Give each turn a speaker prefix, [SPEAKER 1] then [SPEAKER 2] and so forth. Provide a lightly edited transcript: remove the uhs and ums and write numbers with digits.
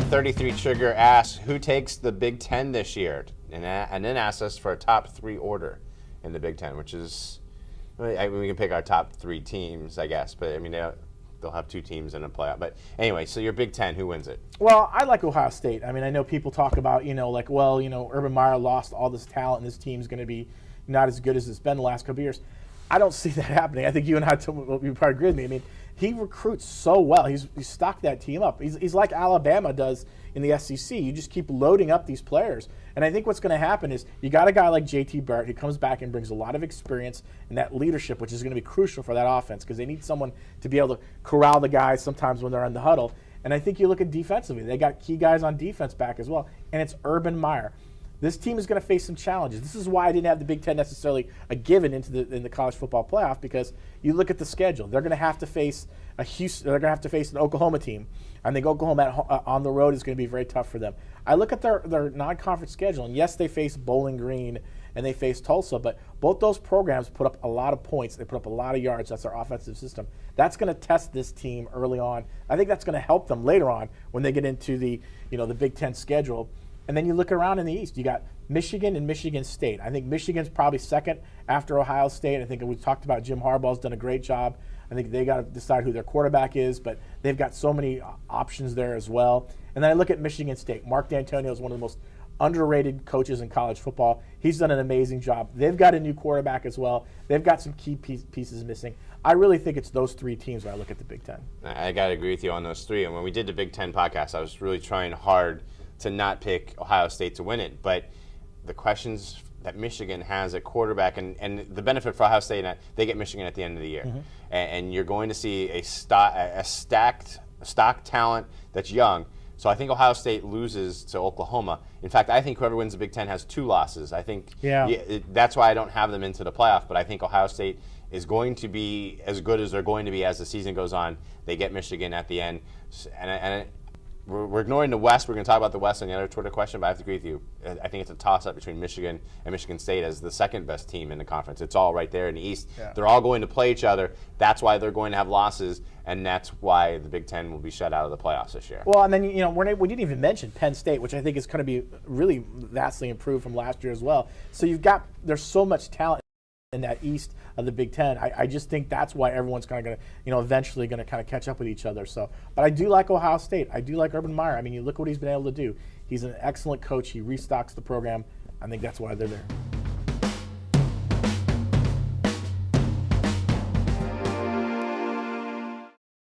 [SPEAKER 1] 33 Trigger asks, who takes the Big Ten this year? And then asks us for a top 3 order in the Big Ten, which is, we can pick our top 3 teams, I guess. But, I mean, they'll have 2 teams in a playoff. But anyway, so your Big Ten, who wins it?
[SPEAKER 2] Well, I like Ohio State. I mean, I know people talk about, Urban Meyer lost all this talent and this team's going to be not as good as it's been the last couple of years. I don't see that happening. I think you and I you probably agree with me. I mean, he recruits so well. He's stocked that team up. He's like Alabama does in the SEC. You just keep loading up these players. And I think what's going to happen is you got a guy like JT Barrett who comes back and brings a lot of experience and that leadership, which is going to be crucial for that offense because they need someone to be able to corral the guys sometimes when they're in the huddle. And I think you look at defensively. They got key guys on defense back as well. And it's Urban Meyer. This team is going to face some challenges. This is why I didn't have the Big Ten necessarily a given in the college football playoff because you look at the schedule. They're going to have to face a Houston. They're going to have to face an Oklahoma team. I think Oklahoma on the road is going to be very tough for them. I look at their non-conference schedule, and yes, they face Bowling Green and they face Tulsa, but both those programs put up a lot of points. They put up a lot of yards. That's their offensive system. That's going to test this team early on. I think that's going to help them later on when they get into the Big Ten schedule. And then you look around in the East, you got Michigan and Michigan State. I think Michigan's probably second after Ohio State. I think we talked about Jim Harbaugh's done a great job. I think they got to decide who their quarterback is, but they've got so many options there as well. And then I look at Michigan State. Mark D'Antonio is one of the most underrated coaches in college football. He's done an amazing job. They've got a new quarterback as well. They've got some key pieces missing. I really think it's those 3 teams when I look at the Big Ten.
[SPEAKER 1] I got to agree with you on those 3. And when we did the Big Ten podcast, I was really trying hard to not pick Ohio State to win it. But the questions that Michigan has at quarterback, and the benefit for Ohio State, they get Michigan at the end of the year. Mm-hmm. And you're going to see a stocked talent that's young. So I think Ohio State loses to Oklahoma. In fact, I think whoever wins the Big Ten has 2 losses. I think that's why I don't have them into the playoff. But I think Ohio State is going to be as good as they're going to be as the season goes on. They get Michigan at the end. And we're ignoring the West. We're going to talk about the West on the other Twitter question, but I have to agree with you. I think it's a toss-up between Michigan and Michigan State as the second best team in the conference. It's all right there in the East. Yeah. They're all going to play each other. That's why they're going to have losses, and that's why the Big Ten will be shut out of the playoffs this year.
[SPEAKER 2] Well, and then we didn't even mention Penn State, which I think is going to be really vastly improved from last year as well. So there's so much talent in that East of the Big Ten. I just think that's why everyone's kind of going to, eventually going to kind of catch up with each other. So, but I do like Ohio State. I do like Urban Meyer. I mean, you look what he's been able to do. He's an excellent coach. He restocks the program. I think that's why they're there.